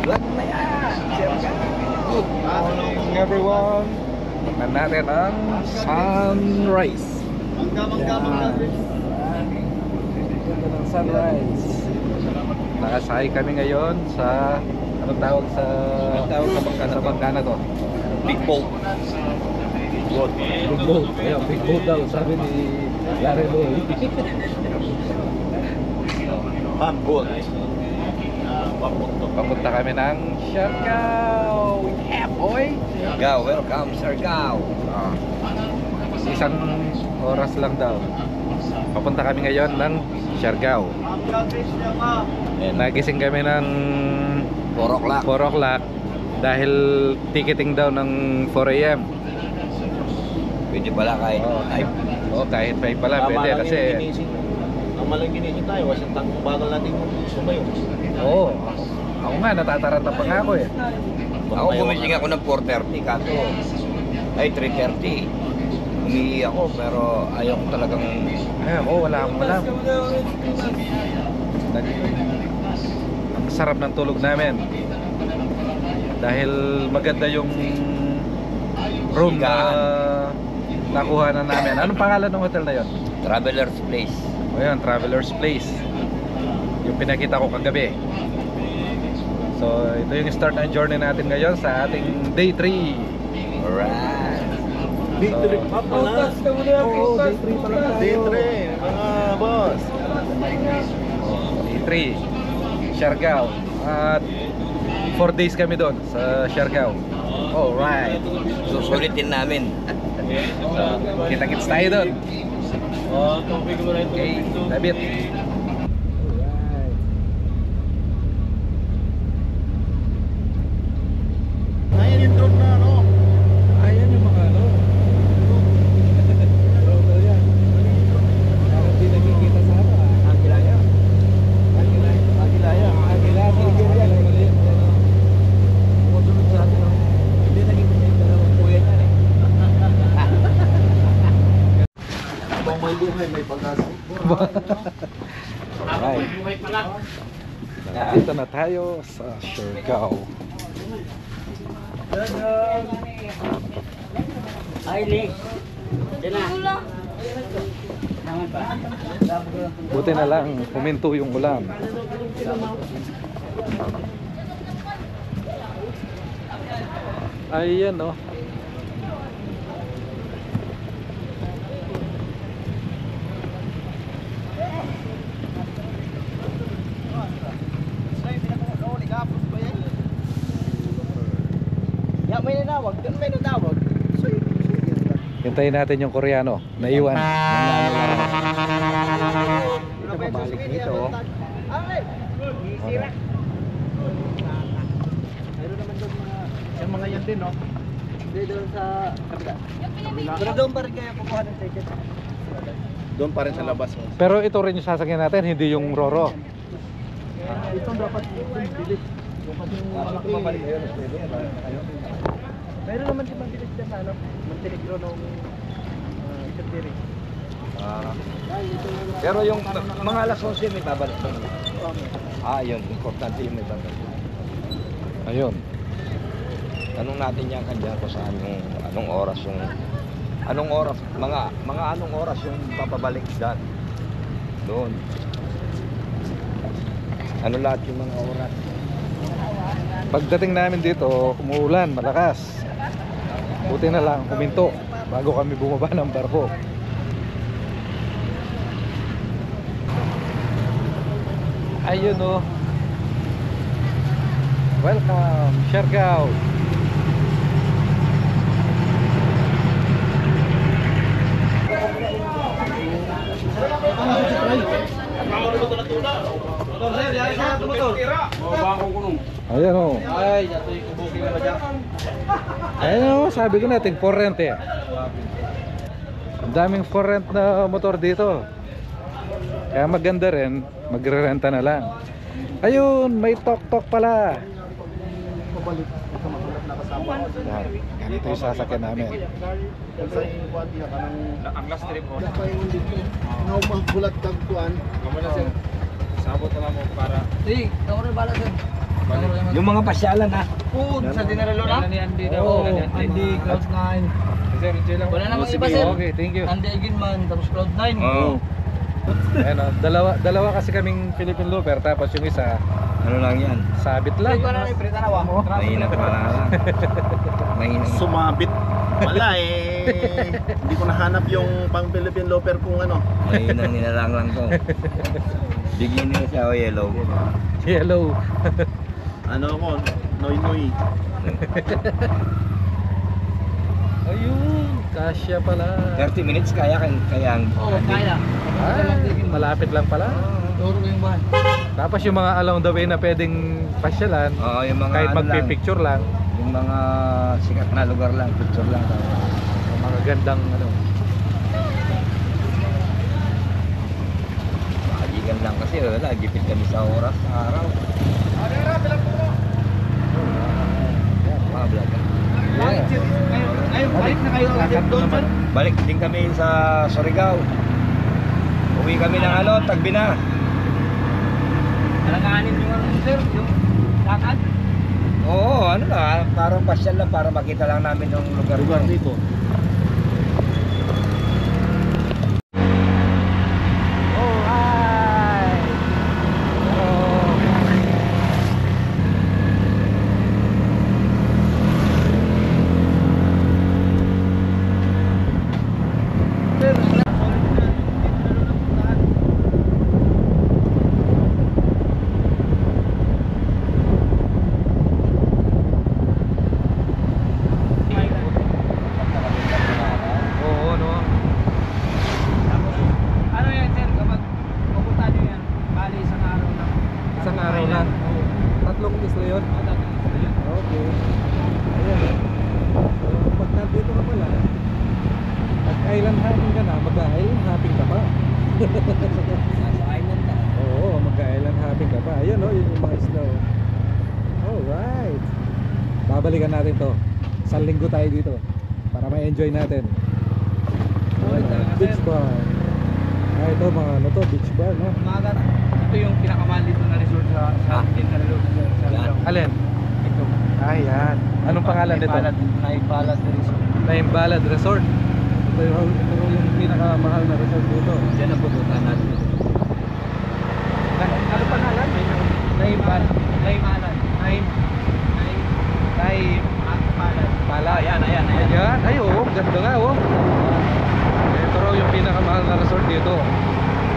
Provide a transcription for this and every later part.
Vlog na yan! Good morning everyone! Tingnan natin ang sunrise. Ganda ng sunrise. Nakasakay kami ngayon sa anong tawag sa bangka na to? Big boat. Big boat. Ayun, big boat daw sabi ni Larry Boy. Boat. Papunta kami ng Siargao. Yeah boy. Siargao, welcome Siargao. Isang oras lang daw. Papunta kami ngayon ng Siargao. Nagising kami ng 4 o'clock dahil ticketing daw ng 4 AM. Pwede pala kahit 5. Kahit 5 pala pwede kasi malang ginising tayo, wasang bagal natin sumayo. Ako nga natataranta pa nga ako eh. Ako gumising ako ng 4:30 kaso ay 3:30. Umihi ako pero ayaw ko talagang wala akong alam. Ang sarap ng tulog namin dahil maganda yung room na nakuha na namin. Anong pangalan ng hotel na yon? Traveler's Place. Ayan, Traveler's Place. Yung pinakita ko kagabi. So, ito yung start ng journey natin ngayon sa ating day 3. Alright. Day 3 pa pala. Day 3 pala tayo. Day 3, mga boss. Day 3, Siargao. At 4 days kami doon sa Siargao. Alright. Susulitin namin. Kita-kits tayo doon. Okay, David. Ayan yung drone na ano. Ayan yung mga ano. Drone yan. Parang di nakikita sa ano. Agilaya. Agilaya. Kumunod sa atin. Hindi nakikita yung dalawang kuya niya eh. May buhay, may pag-asa. Alright. Nandito na tayo sa Siargao. Buti na lang huminto yung ulan. Ayan oh. May natawag. Hintayin natin yung Koreano. Naiwan. Dito pabalik dito. Meron naman doon mga yan din, no? Hindi doon sa kabila. Pero doon pa rin kaya kukuha ng ticket. Doon pa rin sa labas. Pero ito rin yung sasakyan natin, hindi yung Roro. Ito dapat bilis. Kasi malaki pabalik kayo. Meron naman si Mantilig dyan sa ano? Mantiligro nung Sirtiri. Pero yung Mga alas 11 may babalik doon. Yun. Importante yung may babalik. ayun. Tanong natin yan kanya kung saan anong oras yung mga anong oras yung papabalik dyan doon. Ano lahat yung mga oras? Pagdating namin dito, umuulan, malakas. Buti na lang, huminto bago kami bumaba ng barko. Ayun oh. Welcome, Siargao. Ayan o. Ayan o, sabi ko natin, for rent eh. Ang daming for rent na motor dito. Kaya maganda rin, magre-renta na lang. Ayun, may tok-tok pala. Yan, ganito yung sasakyan namin. Ang last trip ko. Bulat kang kuan. Sabot na mo para. Sige, ako na bala sir. Yung mga pasyalan ha. Oo, sa Dinaralo na? Yan ni Andy daw. Oo, Yan ni Andy, Cloud9. Sir, chill lang. Wala namang Sige, iba, sir. Okay, thank you. Andy Aginman, tapos Cloud9. Oo. Ayan, dalawa kasi kaming Philippine Lover, tapos yung isa, Ano lang yan? sabit lang. Mahina pa lang. Mahina. Sumabit. Wala eh. Hindi ko nahanap yung pang Philippine Loper kung ano. Mahina nilalang lang to. Bigyan nila siya o yellow. Yellow. Ano ako, Noy Noy. Ayun, kasya pala. 30 minutes kaya Oo, kaya. Ay, malapit lang pala. Turo ko yung bahay. Tapos yung mga along the way na pwedeng pasyalan, Oo, yung mga kahit ano lang, magpipicture lang, yung mga sikat na lugar lang, picture lang. yung mga gandang ano. Makagigan lang kasi wala, gipit kami sa oras, sa araw. Mga vlog. Bakit, sir? Ngayon, balik na kayo agad doon, sir? Balik din kami sa Surigao. Uwi kami ng ano, Tagbina. Alanganin yung ano, sir, yung lakad. Oo, ano na, parang pasyal lang para makita lang namin yung lugar Dito. Oo, no. Ano yan, sir? Kapag pupunta nyo yan, bali isang araw lang. Isang araw lang. Tatlong isla yun. Okay. Ayan. So, pag nandito ka pala, mag-island hopping ka na, mag-island hopping ka pa. Nasa island na. Oo, mag-island hopping ka pa. Ayun, oh, yun yung mga isla. Oh. Alright. Babalikan natin to. Isang linggo tayo dito para ma-enjoy natin. Beach bar. Ah, ito mga ano to, beach bar, no? Umaga, ito yung pinakamahal dito na resort sa Dinaralo. Yan. Alin? Ito. Ah, yan. Anong pangalan nito? Naipalat na resort. Naimbalad Resort. Ito yung pinakamahal na resort dito. Diyan ang pupunta natin. Ano pangalan? Naipalat. Naimalan. Naipalat. Pala. Ayan. Ayan. Ay, oo. Ganda nga, oh. Ito raw yung pinakamahal na resort dito.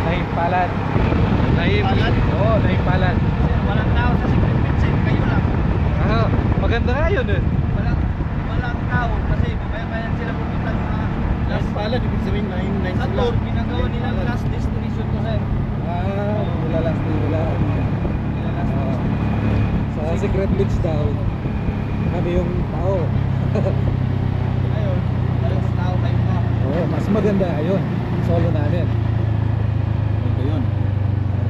Naimpalad. Palad? Oo, Naimpalad. Walang tao sa secret beach, kayo lang. Ah, maganda nga yun eh. Walang tao kasi bayan sila pupunta sa Last palad, ibig sabihin 9 sa tour, ginagawa nilang last destination ko, sir. Ah, nilalas nila. Sa Secret Beach daw, kami yung tao. Ayun, walang tao kayo na. Oo, mas maganda ayun. Solo namin. Ito yun.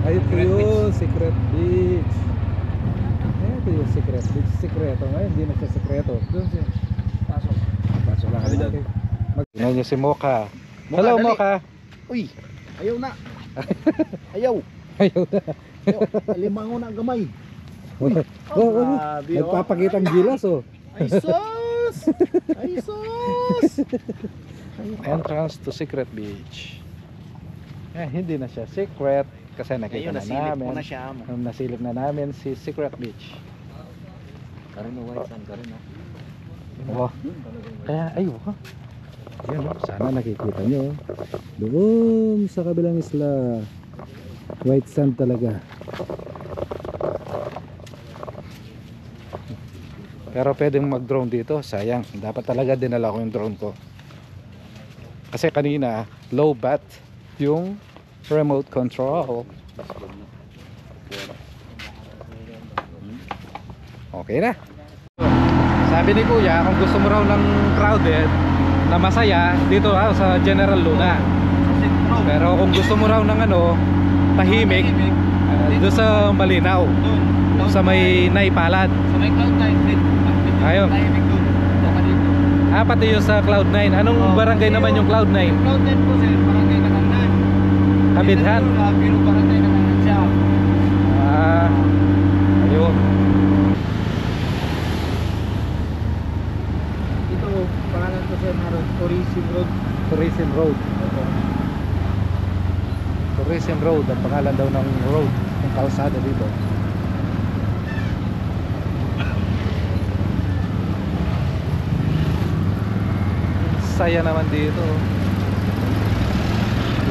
Ayun Secret yun, Secret Beach. Ito yung Secret Beach. Sekreto ngayon, hindi na siya sekreto. Doon, sir. Pasok. Pasok lang kami Ayun. natin. Tingnan niyo si Mocha. Mocha, Hello, dali. Mocha. Uy, ayaw na. Ayaw. Ayaw na. Ayaw. Alimango na gamay. Grabe, oh. Nagpapakitang gilas, oh. Ay sus! Ay sus! Entrance to Secret Beach. Hindi na siya secret kasi nakita Ayun, na nasilip namin. mo na siya. Nasilip na namin si Secret Beach. Karin o white sand, karin o. Wow. Kaya ayun ko. Yan, oh. Sana nakikita nyo. Doon sa kabilang isla. White sand talaga. Pero pwedeng mag-drone dito. Sayang. Dapat talaga dinala ko yung drone ko. Kasi kanina, low bat yung remote control. Okay na. Sabi ni Kuya, kung gusto mo raw ng crowded na masaya, dito raw sa General Luna. Pero kung gusto mo raw ng ano, tahimik, doon sa Malinaw, Doon. sa may Naipalad. Sa may Cloud9 din. Ayun. Tahimik doon. Ito ka dito. Ah, pati yung sa Cloud9. Anong barangay naman yung Cloud9? Yung Cloud9 po, sir, barangay Katangan. Kabidhan. Pero barangay Katangan siya. Ah, ayun. Tourism Road. Tourism Road. Tourism Road, ang pangalan daw ng road, ng kalsada dito. Saya naman dito.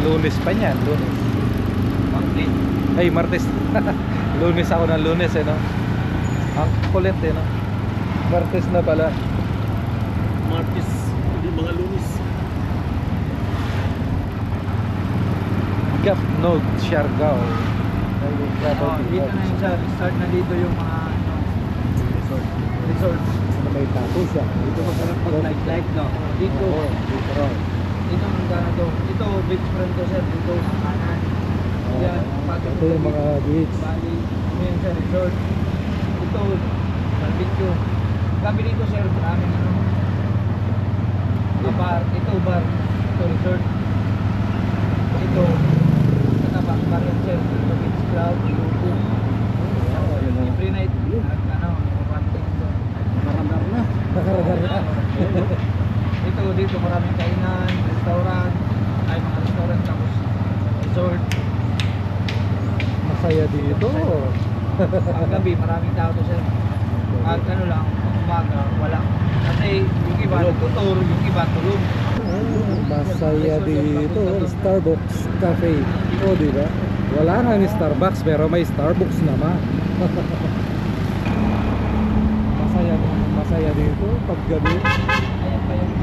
Lunes pa niyan, Lunes. Pangkit. Ay, Martes. Lunes ako ng Lunes eh, no? Ang kulit eh, no? Martes na pala. Martis, hindi mga lunis. Gap Node, Siargao. Dito na yung start na dito yung mga resort. May tapo siya. Dito masarap pag night no. Dito. Dito raw. Dito ang gana to. Ito beachfront to sir. Dito kanan. Yan. Ito yung mga beach. Bali. Yan sa resort. Ito. Barbecue. Gabi dito sir. Maraming ano. Bar. Ito bar. Ito resort. Ito. Nakabang bar yan sir. Ito beach club. Lupo. Every night. Ano. Nakaragar na. Ito dito maraming kainan, restaurant, ay mga restaurant tapos resort. Masaya dito. Pag gabi maraming tao to sir. At ano lang, umaga wala. Kasi yung iba nagtutur, yung iba tulog. Masaya dito. Starbucks Cafe. O, di ba? Wala nga ni Starbucks pero may Starbucks naman. Masaya dito pag gabi. Ayan pa yung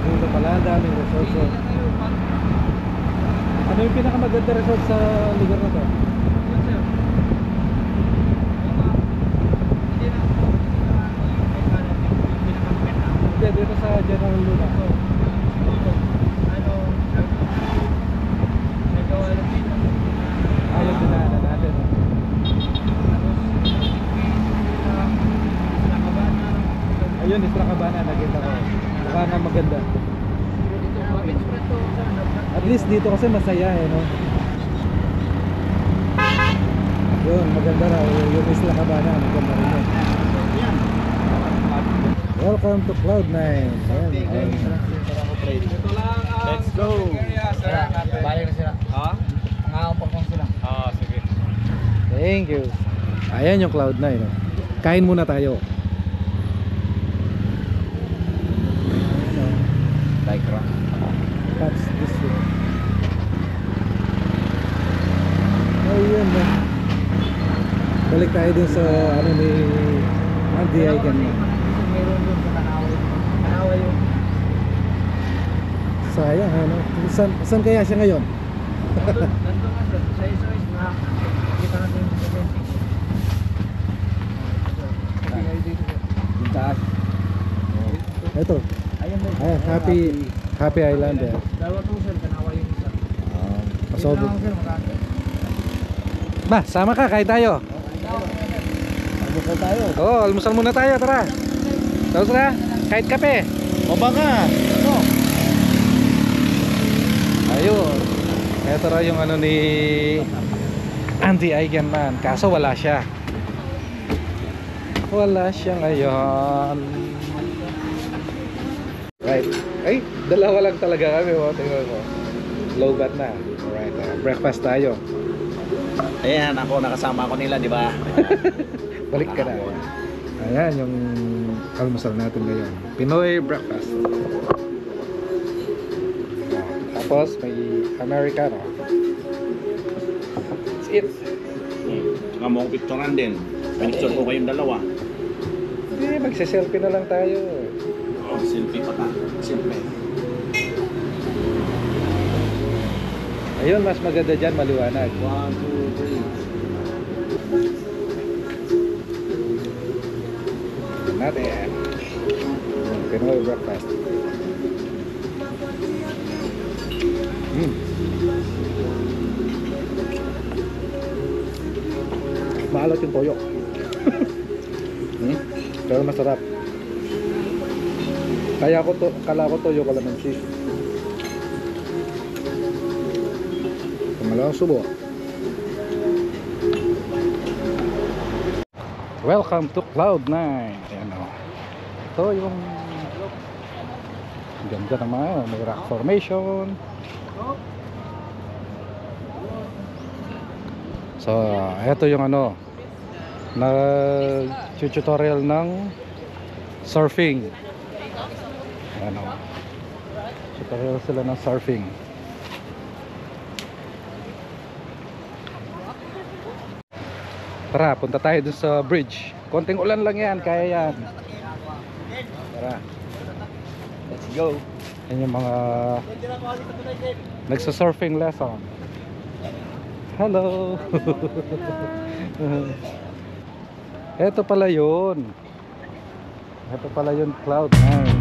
Dito pala, daming resort. So, ano yung pinakamaganda resort sa lugar na to? Hindi, dito sa General Luna. Ayun, dinaanan natin. Ayun, Isla Cabana, nakita ko. Mukha nga maganda. At least dito kasi masaya eh, no? Yun, maganda na. Yung Isla Cabana, maganda rin yun. Welcome to Cloud9. Ayan. Let's go! Balik na sila. Ha? Nakakapagpang sila. Ah, sige. Thank you. Ayan yung Cloud9. No? Kain muna tayo. Like rock. That's this way. Ayun no. Balik tayo dun sa ano ni Andy Aigan. Meron doon sa Kanaway. Kanaway yung Sayang ano. Saan kaya siya ngayon? nandun nga sir. Sa SOS na kita natin yung presenting. Kasi kayo dito sir. Yung taas. Ito. Ayun na. Ayan, Happy Island eh. Dalawa to sir. Kanaway yung isa. Pasobo. Dito lang, sir, makakita. Ba, sama ka, kain tayo. Almusal tayo. Oo, almusal muna tayo, tara. Tapos na, kahit kape. O baka, ano? Ayun. Ito raw yung ano ni Andy Aigan man. Kaso wala siya. Wala siya ngayon. Right. Ay, dalawa lang talaga kami. Oh. Tingnan mo. Low bat na. Alright. Breakfast tayo. Ayan, ako nakasama ko nila, di ba? Balik ka na. Ayan yung almusal natin ngayon. Pinoy breakfast. Tapos may Americano. That's it. Nga mo akong picturean din. Pinicture ko kayong dalawa. Hindi, magsiselfie na lang tayo. Oh, selfie pa ta. Selfie. Ayun, mas maganda dyan, maliwanag. 1, 2, 3. Natin. Pinoy breakfast. Maalot yung toyo. Pero masarap. Kala ko toyo kalamansi. Malang subo. Welcome to Cloud9. Ayan o. Ito yung ganda naman. May rock formation. So, ito yung ano, tutorial ng surfing. Ayan o. Tutorial sila ng surfing. Tara, punta tayo dun sa bridge. Konting ulan lang yan, kaya yan. Tara. Let's go. Yan yung mga nagsa-surfing lesson. Hello. Ito pala yun. Ito pala yun, Cloud9.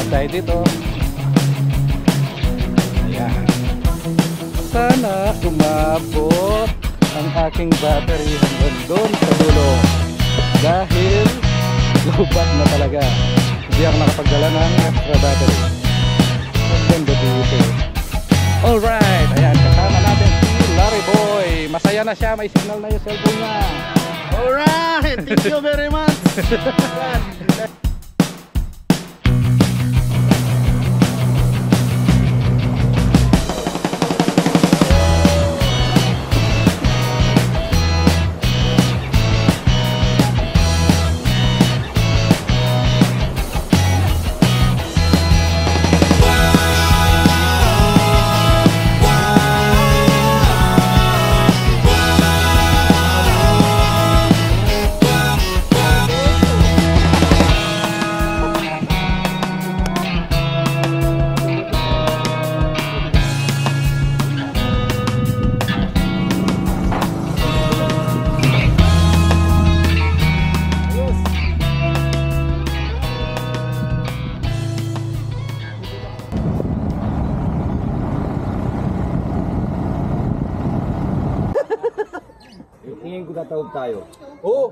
Tayo dito. Ayan. Sana umabot ang aking battery hanggang doon sa dulo. Dahil lubat na talaga. Hindi ako nakapagdala ng extra battery. Ang ganda dito. Alright. Ayan. Kasama natin si Larry Boy. Masaya na siya. May signal na yung cellphone niya. Alright! Thank you very much! Tingin ko tatawag tayo. Oo.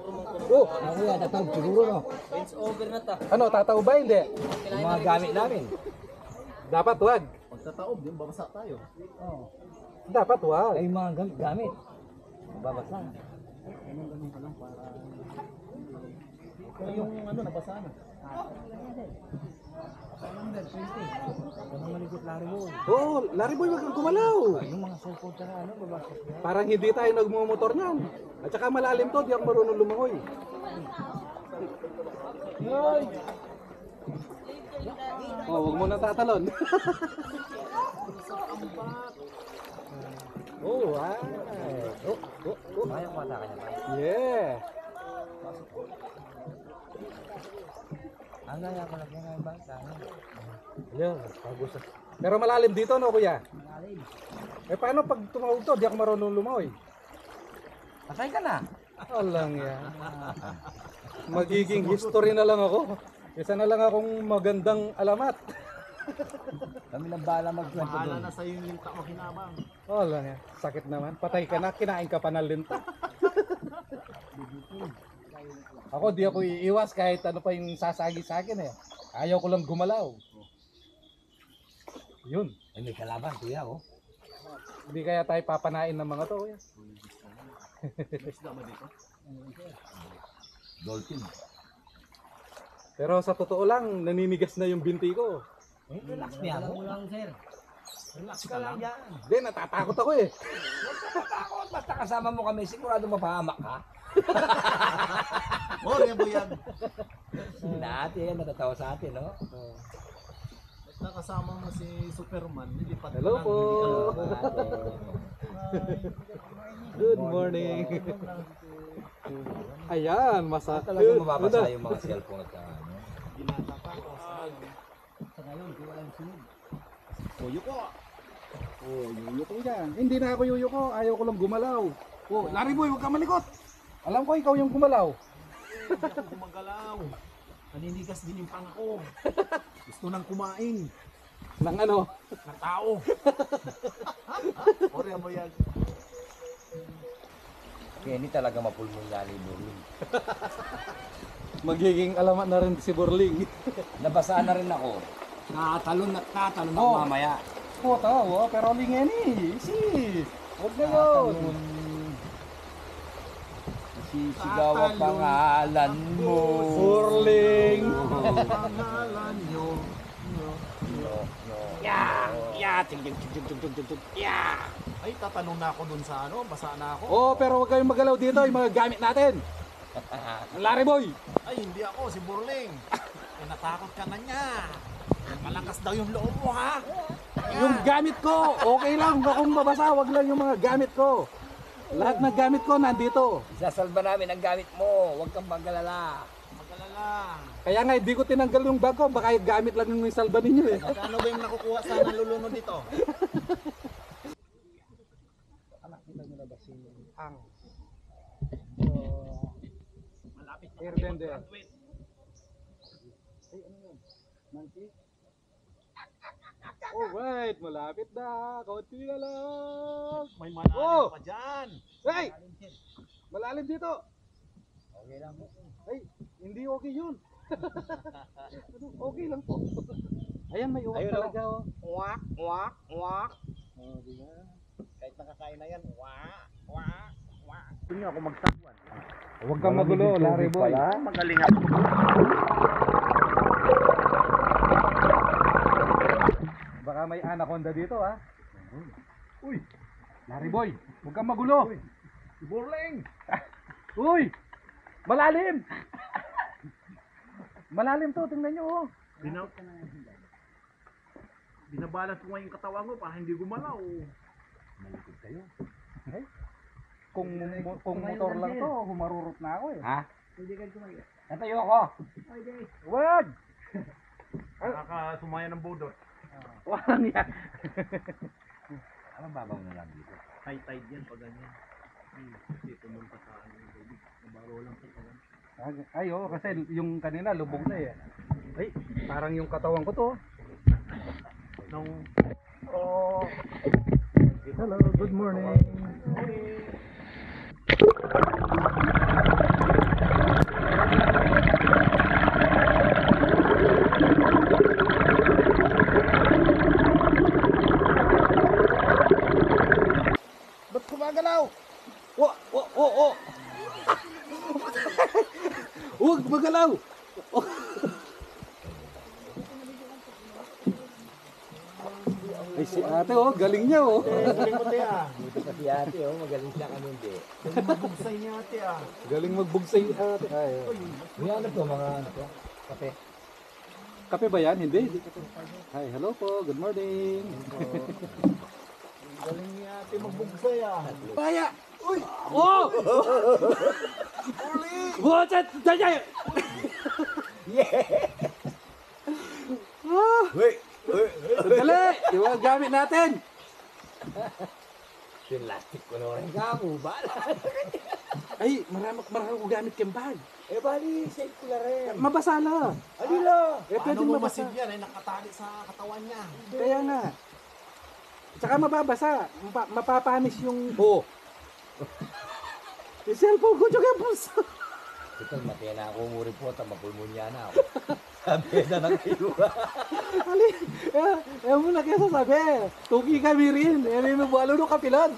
Oo. Ako yan, tatawag siguro no. Ano, tataw ba? Hindi. Yung mga gamit namin. Dapat wag. Pagtataob, yung babasa tayo. Dapat wag. Ay, mga gamit. Babasa. Yung ano, nabasa na. Oo, Larry Boy, wag kang gumalaw. Yung mga cellphone tsaka ano, babasa. Parang hindi tayo nagmumotor niyan. At saka malalim to, di ako marunong lumangoy. Oh, wag mo na tatalon. Oh, wow. Kaya ko ata kanya. Yeah. Ang gaya ko lang yung ba? Yeah, bagus. Pero malalim dito, no, kuya? Eh, paano pag tumawag to, di ako marunong lumangoy? Patay ka na. Alang yan. Magiging history na lang ako. Isa na lang akong magandang alamat. Kami na bala magkwento Bahala doon. na sa'yo yung linta mo kinabang. Alang yan. Sakit naman. Patay ka na, kinain ka pa ng linta. Ako, di ako iiwas kahit ano pa yung sasagi sa akin eh. Ayaw ko lang gumalaw. Yun. Ay, may kalaban, kuya, oh. Hindi kaya tayo papanain ng mga to, kuya. Dolphin. Pero sa totoo lang, naninigas na yung binti ko. Eh, relax niya ako. Lang, sir. Relax ka lang yan. Hindi, natatakot ako eh. Takot, basta kasama mo kami, sigurado mapahamak ka. Oh, rebo yan. Dati yan, natatawa sa atin, no? Basta kasama mo si Superman, nilipat ka Hello lang, po. hindi ka Good morning. Ayan, masa. Talaga mababasa yung mga cellphone at ano. Tuyo ko. Oh, yuyuko yan. Hindi na ako yuyuko. Ayaw ko lang gumalaw. Oh, Larry Boy, huwag ka malikot. Alam ko ikaw yung gumalaw. Hindi ako gumagalaw. Naninigas din yung panga ko. Gusto nang kumain. Nang ano? Ng tao. Orya mo yan. Kenny talaga mapulmonya ni Burling. Magiging alamat na rin si Burling. Nabasaan na rin ako. Nakatalon ako Oh. mamaya. Puta, pero lingin eh. Si. Huwag na yun. Sisigaw ang pangalan mo. Burling. Pangalan nyo. Ay, tatanong na ako dun sa ano, basa na ako. Oh, pero huwag kayong magalaw dito, yung mga gamit natin. Larry boy. Ay, hindi ako, si Burling. Eh, natakot ka na niya. Malakas daw yung loob mo, ha? Yung gamit ko, okay lang. Kung mabasa, wag lang yung mga gamit ko. Lahat ng gamit ko nandito. Isasalba namin ang gamit mo. Huwag kang magalala. Magalala. Kaya nga, hindi ko tinanggal yung bag ko. Baka yung gamit lang yung salba ninyo eh. Magkano ba yung nakukuha sa nalulunod dito? Ang airbender. Alright, malapit na. Kaunti na lang. May malalim Oh! pa dyan. Hey! Malalim dito. Okay lang. Ay, hindi okay yun. Okay lang po. Ayan, may uwak Ayun, talaga. Oh. Wak, wak, wak. Oh, di ba? Kahit nakakain na yan, wak, wak, wak. Tingnan ako magtakwan. Huwag kang magulo, Larry boy. Magaling ako. Baka may anaconda dito, ha? Uy! Larry boy, huwag kang magulo. Burling! Uy! Malalim! Malalim to, tingnan nyo, oh. Binabalas ko nga yung katawan ko para hindi gumalaw. Kung motor lang to, humarurot na ako eh. Ha? Natayo ako. Wag! Nakakasumaya ng budot. Wag niya. Ano babaw na lang dito? High tide yan pag ganyan. Kasi pumunta sa ano yung tubig. Nabaro lang sa kawan. Ay, oh, kasi yung kanina lubog na eh. Ay, parang yung katawan ko to. Nung Oh. Hello, good morning. ba't kumagalaw? Oh. Huwag magalaw. Ay, si ate, oh, galing niya, oh. Galing mo tiya. Dito pa si ate, oh. Magaling siya kami hindi. Mabugsay niya tiya. Galing magbugsay ate. Ay, oh. May ano to, mga ano to? Kape. Kape ba yan? Hindi. Hi, hello po. Good morning. Galing niya ate magbugsay ah. Kaya! Uy! Oh! Watch it! Daya! Ah! Wait! Sandali! Yung mga gamit natin! Plastic ko na rin ka mo. Bala. Ay, marami ko gamit kang bag. Eh, bali, safe ko na rin. Mabasa na. Alila! Eh, Paano pwede mo mabasa. masid yan ay nakatali sa katawan niya. Kaya nga. Tsaka mababasa. Mapapanis yung... Oh! Yung cellphone ko, tsaka yung puso. Ito, mataya na ako mo report. Mapulmonya na ako. Sabi na ng iyo. Ali, mo na kaya sasabi. Tugi kami rin. May mabualo no kapilad.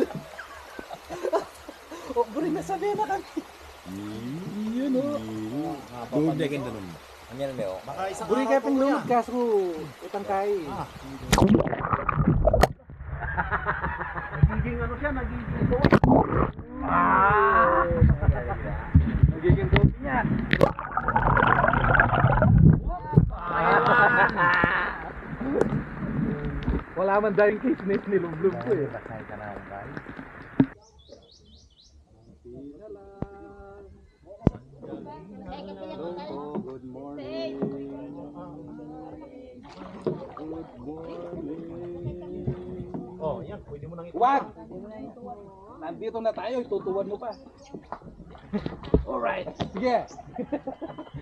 O, buri na sabi na kami. Yun o. Bumundekin doon. Ano yan, Meo? Baka isang Buri kayo araw pang po lumod yan. kaso itang kay. Nagiging ano siya, nagiging doon. Nagiging doon niya. Wala man dahil kisnis nilublog ko eh. Bakay ka na, guys. Hello po, good morning. Good morning. Oh, yan, pwede mo nang ito. Wag! Nandito na tayo, itutuwan mo pa. Alright, sige.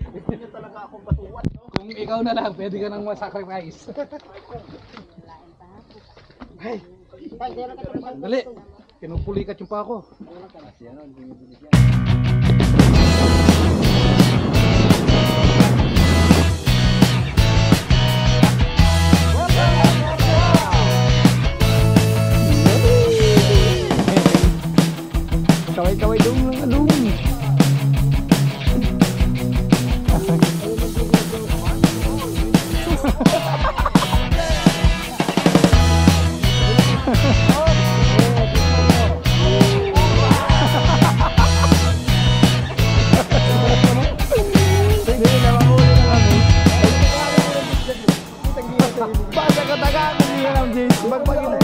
Hindi niyo talaga akong batuan, no? Kung ikaw na lang, pwede ka nang masacrifice. Ay, dali. Pinupulikat yung pa ako. Kaway-kaway dong ng alung. Basta kataga ako niya ng James. Bagpagin